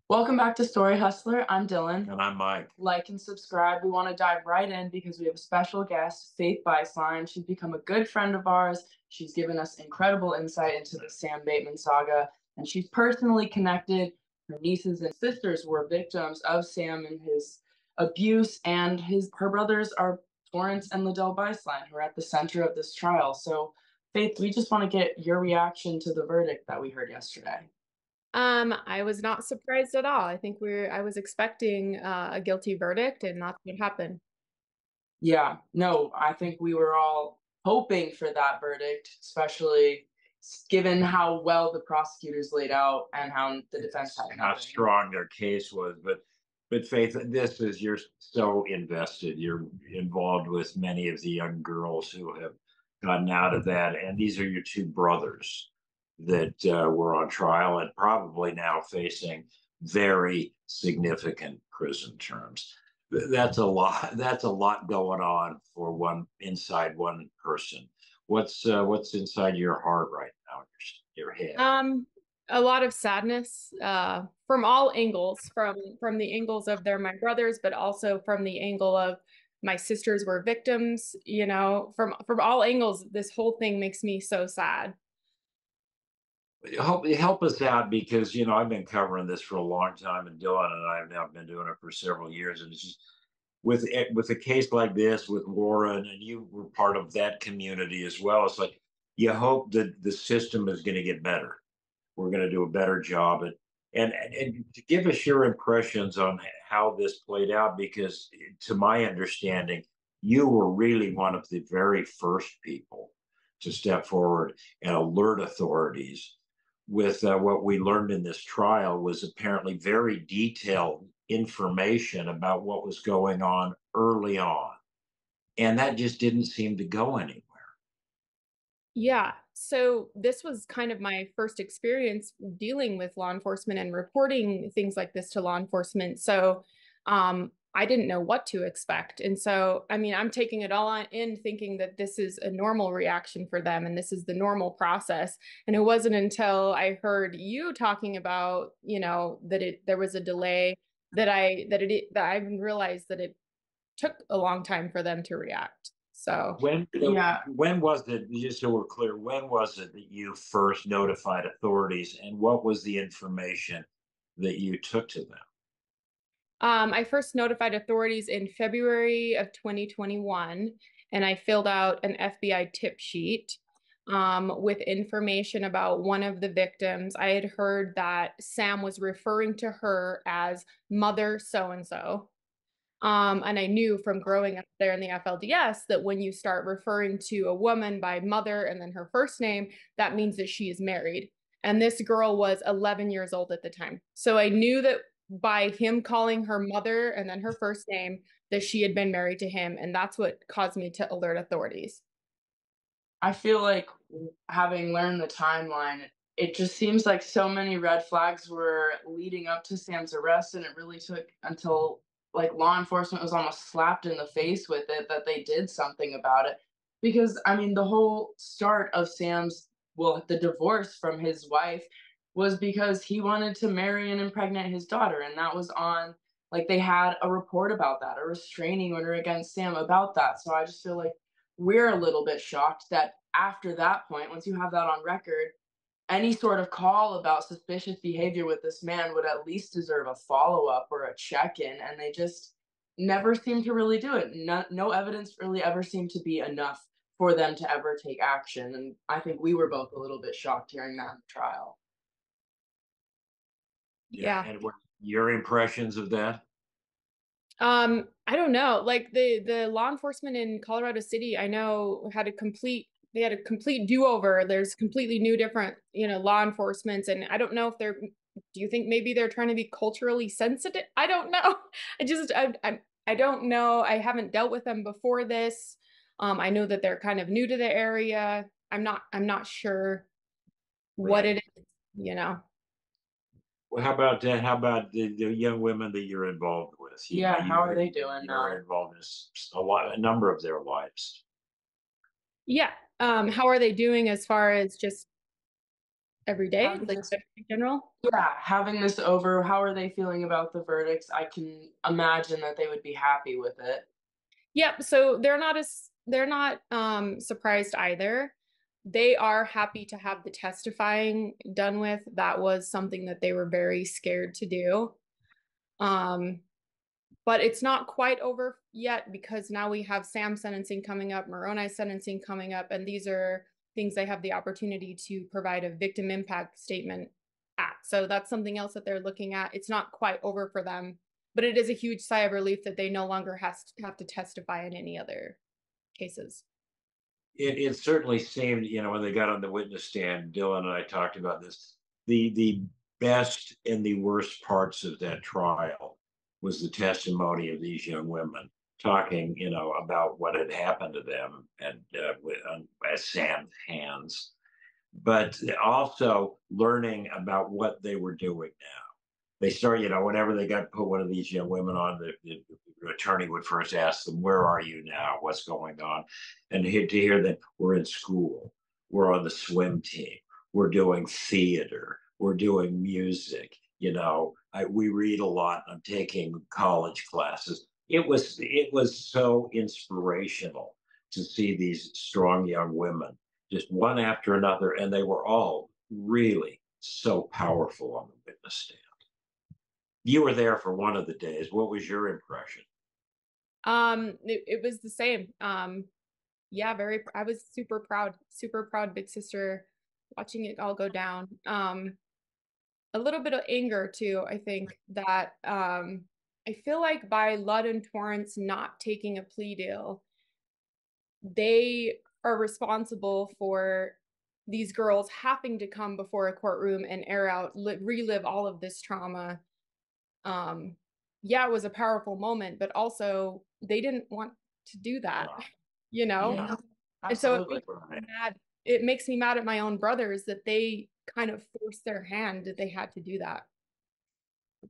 Welcome back to Story Hustler. I'm Dylan. And I'm Mike. Like and subscribe. We want to dive right in because we have a special guest, Faith Bistline. She's become a good friend of ours. She's given us incredible insight into the Sam Bateman saga, and she's personally connected. Her nieces and sisters were victims of Sam and his abuse, and her brothers are Torrance and LaDell Bistline, who are at the center of this trial. So, Faith, we just want to get your reaction to the verdict that we heard yesterday. I was not surprised at all. I was expecting a guilty verdict, and that's what happened. Yeah, no, I think we were all hoping for that verdict, especially given how well the prosecutors laid out and how the defense had How nothing. strong their case was. But Faith, this is you're so invested. You're involved with many of the young girls who have gotten out of that, and these are your two brothers that were on trial and probably now facing very significant prison terms. That's a lot. That's a lot going on for one inside one person. What's inside your heart right now, your head? Um, a lot of sadness from all angles, from the angles of they're my brothers, but also from the angle of my sisters were victims. From all angles, this whole thing makes me so sad. Help us out because I've been covering this for a long time, and Dylan and I have now been doing it for several years, and it's just with a case like this with Warren, and you were part of that community as well. It's like you hope that the system is going to get better. We're going to do a better job, and to give us your impressions on how this played out, because to my understanding, you were really one of the very first people to step forward and alert authorities with what we learned in this trial was apparently very detailed information about what was going on early on. And that just didn't seem to go anywhere. Yeah. So this was kind of my first experience dealing with law enforcement and reporting things like this to law enforcement. So I didn't know what to expect. And so, I mean, I'm taking it all on in thinking that this is a normal reaction for them and this is the normal process. And it wasn't until I heard you talking about, there was a delay that I even realized that it took a long time for them to react. So Yeah, When was it, just so we're clear, when was it that you first notified authorities, and what was the information that you took to them? I first notified authorities in February of 2021, and I filled out an FBI tip sheet with information about one of the victims. I had heard that Sam was referring to her as Mother So and so. And I knew from growing up there in the FLDS that when you start referring to a woman by mother and then her first name, that means that she is married. And this girl was 11 years old at the time. So I knew that by him calling her mother and then her first name, that she had been married to him. And that's what caused me to alert authorities. I feel like having learned the timeline, it just seems like so many red flags were leading up to Sam's arrest, and it really took until like law enforcement was almost slapped in the face with it that they did something about it. Because I mean, the whole start of the divorce from his wife was because he wanted to marry and impregnate his daughter, and that was on like they had a report about that, a restraining order against Sam about that. So I just feel like we're a little bit shocked that after that point, once you have that on record, any sort of call about suspicious behavior with this man would at least deserve a follow up or a check in. And they just never seem to really do it. No evidence really ever seemed to be enough for them to ever take action. And I think we were both a little bit shocked hearing that in the trial. Yeah, Yeah. and what your impressions of that? I don't know. Like the law enforcement in Colorado City, I know they had a complete do-over. There's completely new different, law enforcements. And I don't know if do you think maybe they're trying to be culturally sensitive? I don't know. I don't know. I haven't dealt with them before this. I know that they're kind of new to the area. I'm not sure what Right. it is. Well, how about that? How about the young women that you're involved with? Yeah, how are they doing You're now? involved in a number of their lives. Yeah. How are they doing as far as just every day, Having like this, in general? yeah, having this over, how are they feeling about the verdicts? I can imagine that they would be happy with it. Yep, so they're not surprised either. They are happy to have the testifying done with. That was something that they were very scared to do. Um, but it's not quite over yet because now we have Sam's sentencing coming up, Moroni's sentencing coming up, and these are things they have the opportunity to provide a victim impact statement at. So that's something else that they're looking at. It's not quite over for them, but it is a huge sigh of relief that they no longer have to testify in any other cases. It certainly seemed, when they got on the witness stand, Dylan and I talked about this. The best and the worst parts of that trial was the testimony of these young women talking, about what had happened to them and at Sam's hands, but also learning about what they were doing now. They start, whenever they got put one of these young women on, the attorney would first ask them, "Where are you now? What's going on?" And to hear that we're in school, we're on the swim team, we're doing theater, we're doing music. We read a lot. I'm taking college classes. It was so inspirational to see these strong young women, just one after another, and they were all really so powerful on the witness stand. You were there for one of the days. What was your impression? It was the same. Yeah, I was super proud, big sister, watching it all go down. A little bit of anger too, I think that I feel like by Ludd and Torrance not taking a plea deal, they are responsible for these girls having to come before a courtroom and air out, relive all of this trauma. Um, yeah, it was a powerful moment, but also they didn't want to do that, Uh, you know? yeah, And so Absolutely. right. it makes me mad at my own brothers that they kind of forced their hand, that they had to do that.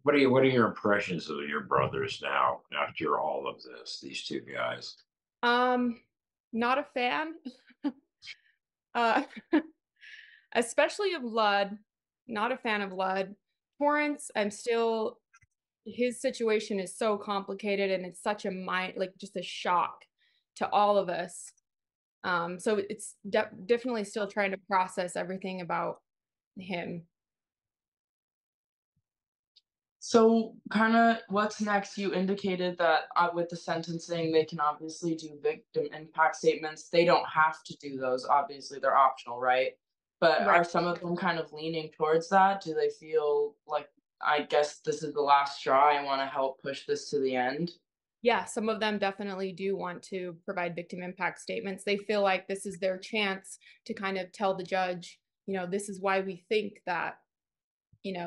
What are your impressions of your brothers now after all of this? These two guys. Um, Not a fan. Uh, especially of Ludd. Not a fan of Ludd. Torrance, his situation is so complicated and it's such a like just a shock to all of us. So it's definitely still trying to process everything about him. So, kind of what's next? You indicated that with the sentencing, they can obviously do victim impact statements. They don't have to do those. Obviously, they're optional, right? But Right. are some of them kind of leaning towards that? Do they feel like, I guess this is the last straw? I want to help push this to the end? Yeah, some of them definitely do want to provide victim impact statements. They feel like this is their chance to kind of tell the judge, this is why we think that,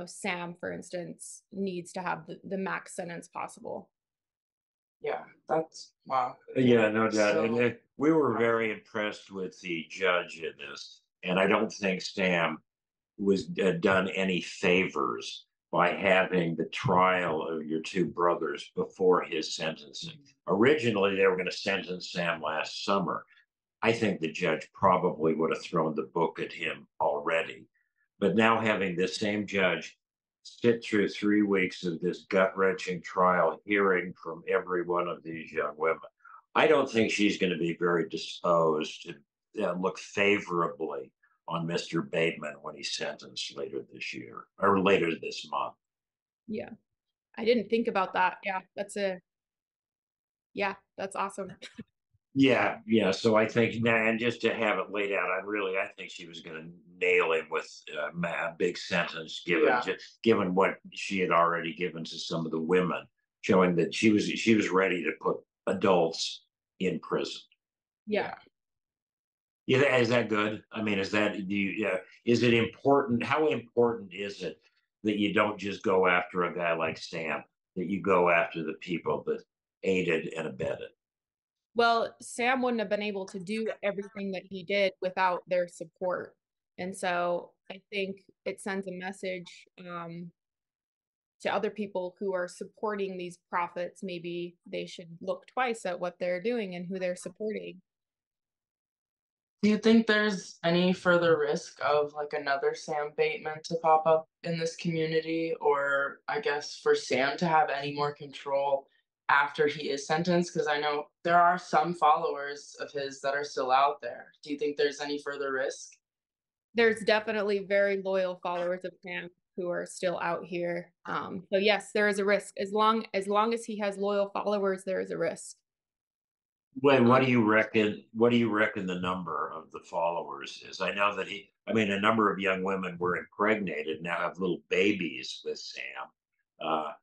Sam, for instance, needs to have the max sentence possible. Yeah, that's wow. Yeah, no doubt. And So, we were very impressed with the judge in this. And I don't think Sam was done any favors by having the trial of your two brothers before his sentencing. Originally, they were going to sentence Sam last summer. I think the judge probably would have thrown the book at him already. But now having this same judge sit through 3 weeks of this gut wrenching trial, hearing from every one of these young women, I don't think she's going to be very disposed to look favorably on Mr. Bateman when he's sentenced later this year or later this month. Yeah, I didn't think about that. Yeah, that's awesome. Yeah, yeah. So I think now, and just to have it laid out, I think she was going to nail him with a big sentence, given yeah. just given what she had already given to some of the women, showing that she was ready to put adults in prison. Yeah. Yeah. Yeah, is that good? I mean, is it important? How important is it that you don't just go after a guy like Sam, that you go after the people that aided and abetted? Well, Sam wouldn't have been able to do everything that he did without their support. And so I think it sends a message to other people who are supporting these prophets. Maybe they should look twice at what they're doing and who they're supporting. Do you think there's any further risk of like another Sam Bateman to pop up in this community, or I guess for Sam to have any more control after he is sentenced? Because I know there are some followers of his that are still out there. Do you think there's any further risk? There's definitely very loyal followers of Sam who are still out here. So yes, there is a risk. As long as he has loyal followers, there is a risk. Wait, what Um, do you reckon? What do you reckon the number of the followers is? I know that I mean, a number of young women were impregnated, now have little babies with Sam. Uh,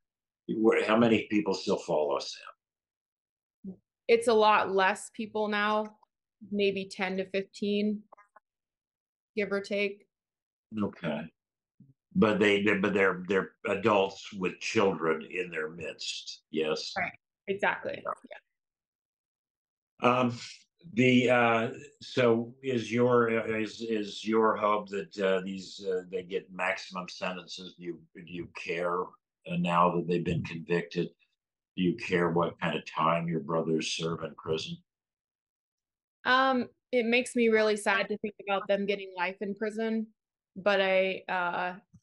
how many people still follow Sam? it's a lot less people now, maybe 10 to 15, give or take. Okay, but they're adults with children in their midst. Yes. Right. Exactly. Um, the so is your hope that these they get maximum sentences? Do you care now that they've been convicted? Do you care what kind of time your brothers serve in prison? It makes me really sad to think about them getting life in prison, but I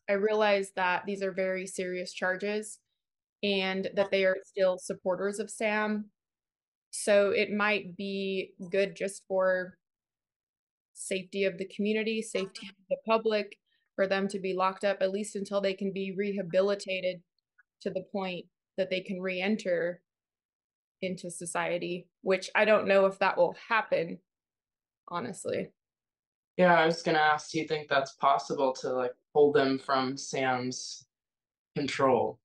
realize that these are very serious charges and that they are still supporters of Sam. So it might be good just for safety of the community, safety of the public, for them to be locked up at least until they can be rehabilitated to the point that they can re-enter into society, which I don't know if that will happen, honestly. Yeah, I was gonna ask, do you think that's possible to like pull them from Sam's control?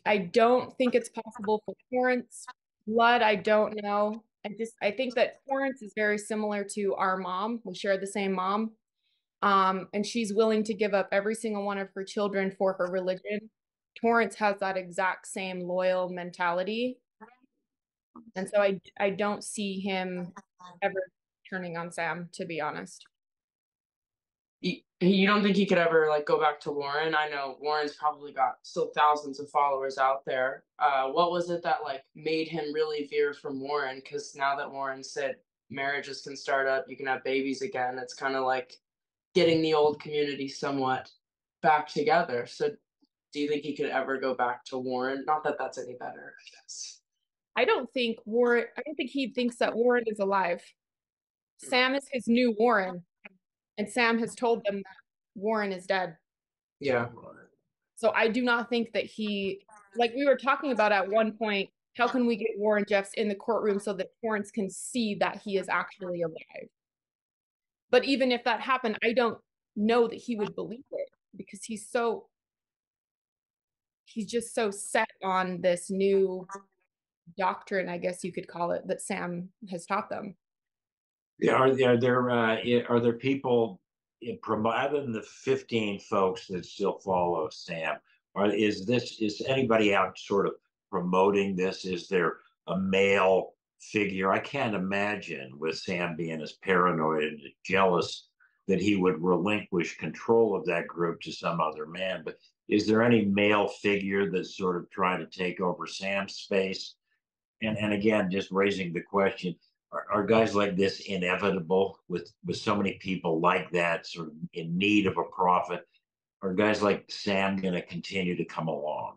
I don't think it's possible for Torrance. Blood, I don't know. I think that Torrance is very similar to our mom. We share the same mom. And she's willing to give up every single one of her children for her religion. Torrance has that exact same loyal mentality. And so I don't see him ever turning on Sam, to be honest. You don't think he could ever like go back to Warren? I know Warren's probably got still thousands of followers out there. What was it that like made him really veer from Warren? Because now that Warren said marriages can start up, you can have babies again. It's kind of like getting the old community somewhat back together. So, do you think he could ever go back to Warren? Not that that's any better, I guess. I don't think he thinks that Warren is alive. Sam is his new Warren, and Sam has told them that Warren is dead. Yeah. So I do not think that like we were talking about at one point, how can we get Warren Jeffs in the courtroom so that Torrance can see that he is actually alive? But even if that happened, I don't know that he would believe it because he's just so set on this new doctrine, I guess you could call it, that Sam has taught them. Yeah, are there people other than the 15 folks that still follow Sam? Is anybody out sort of promoting this? Is there a male figure? I can't imagine with Sam being as paranoid and jealous that he would relinquish control of that group to some other man. But is there any male figure that's sort of trying to take over Sam's space? And again, just raising the question, are guys like this inevitable with so many people like that sort of in need of a prophet? Are guys like Sam going to continue to come along?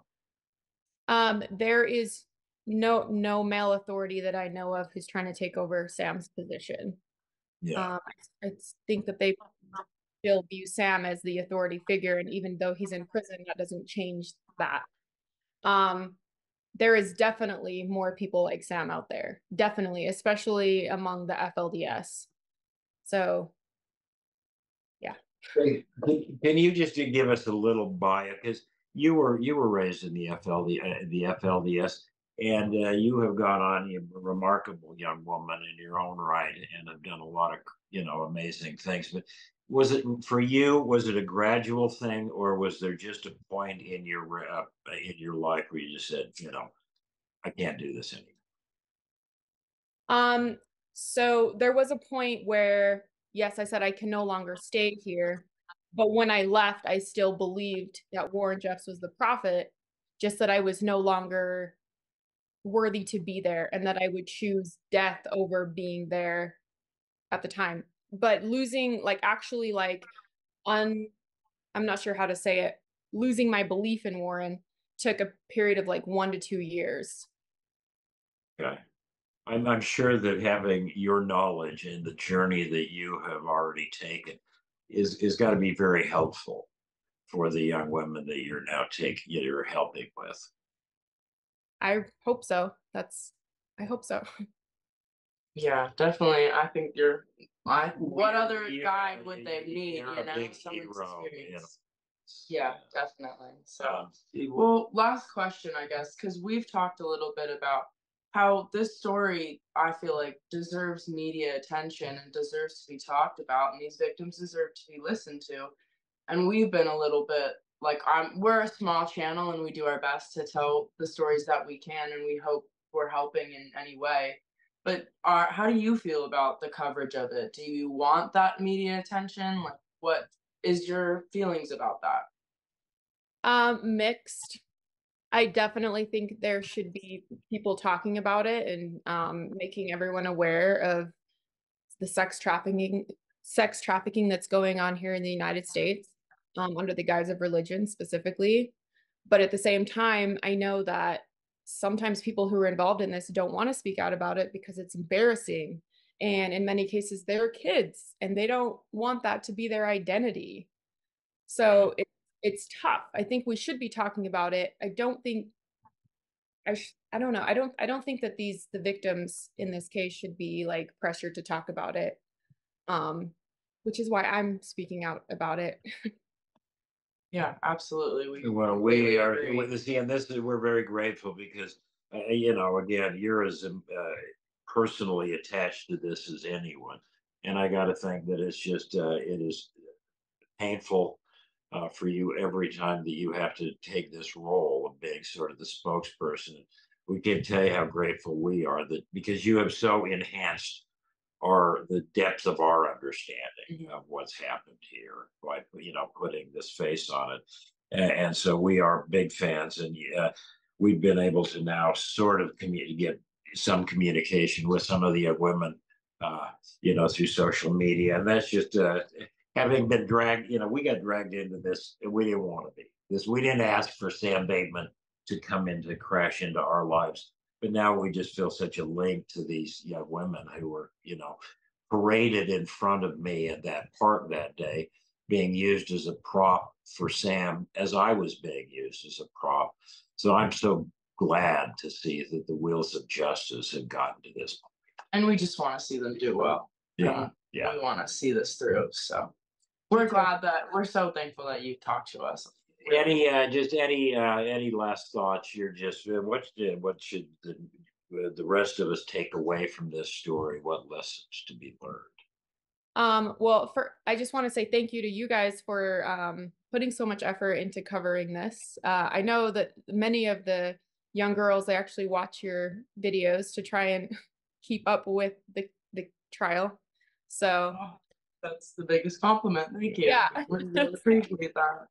There is no male authority that I know of who's trying to take over Sam's position. Yeah. I think that they still view Sam as the authority figure, and even though he's in prison, that doesn't change that. Um, there is definitely more people like Sam out there, definitely, especially among the FLDS. So, yeah. Can you just give us a little bio? Because you were raised in the FLDS, and you have gone on, you're a remarkable young woman in your own right, and have done a lot of amazing things. But was it for you? Was it a gradual thing, or was there just a point in your life where you just said, I can't do this anymore? Um, so there was a point where, yes, I said I can no longer stay here. But when I left, I still believed that Warren Jeffs was the prophet, just that I was no longer worthy to be there and that I would choose death over being there at the time. But losing, like, actually, like, un I'm not sure how to say it, losing my belief in Warren took a period of, like, 1 to 2 years. Okay. I'm sure that having your knowledge and the journey that you have already taken is got to be very helpful for the young women that you're now taking, you're helping with. I hope so. I hope so. Yeah, definitely. I think you're. What You're, other guide would they need? you're You a know, big someone's hero, experience. Yeah, definitely. So, well, well, last question, I guess, because we've talked a little bit about how this story, I feel like, deserves media attention and deserves to be talked about, and these victims deserve to be listened to. And we've been a little bit like we're a small channel and we do our best to tell the stories that we can, and we hope we're helping in any way. But how do you feel about the coverage of it? Do you want that media attention? Like, what is your feelings about that? Mixed. I definitely think there should be people talking about it and making everyone aware of the sex trafficking that's going on here in the United States, under the guise of religion specifically. But at the same time, I know that sometimes people who are involved in this don't want to speak out about it because it's embarrassing. And in many cases, they're kids and they don't want that to be their identity. So it's tough. I think we should be talking about it. I don't think I don't know. I don't think that the victims in this case should be like pressured to talk about it. Um, which is why I'm speaking out about it. Yeah, absolutely. We well, completely we are agree. see, and this is we're very grateful because you know, again, you're as personally attached to this as anyone, and I got to think that it's just it is painful for you every time that you have to take this role of being sort of the spokesperson. We can tell you how grateful we are that because you have so enhanced our the depth of our understanding of what's happened here by putting this face on it, and so we are big fans, and we've been able to now sort of get some communication with some of the women, through social media, and that's just having been dragged. We got dragged into this, and we didn't want to be this. We didn't ask for Sam Bateman to come in to crash into our lives, but now we just feel such a link to these young women who were, paraded in front of me at that park that day, being used as a prop for Sam, as I was being used as a prop. So I'm so glad to see that the wheels of justice have gotten to this point. And we just want to see them do well. Yeah, yeah. We want to see this through. So we're so thankful that you talked to us. Any last thoughts? You're just what should the rest of us take away from this story? What lessons to be learned? Well, I just want to say thank you to you guys for putting so much effort into covering this. I know that many of the young girls, they actually watch your videos to try and keep up with the trial. So that's the biggest compliment. Thank you. Yeah. We really appreciate that.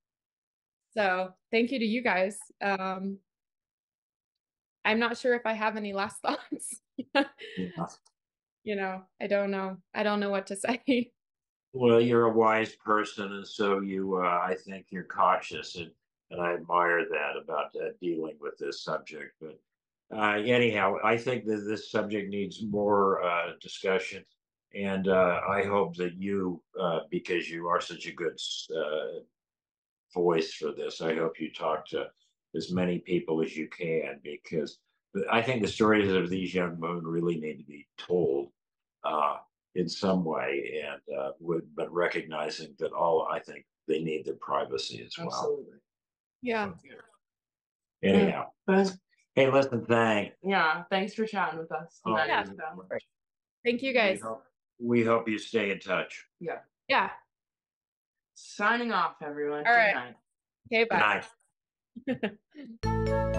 So thank you to you guys. I'm not sure if I have any last thoughts. Yeah. I don't know. I don't know what to say. Well, you're a wise person, and so I think you're cautious, and I admire that about dealing with this subject. But anyhow, I think that this subject needs more discussion, and I hope that because you are such a good voice for this, I hope you talk to as many people as you can, because I think the stories of these young women really need to be told. In some way, and but recognizing that I think they need their privacy as well. Absolutely. Yeah. Anyhow, hey, listen, thanks for chatting with us tonight. Yeah. Thank you guys. We hope you stay in touch. Yeah. Yeah. Signing off, everyone. All Good right. night. Okay, bye. Good night.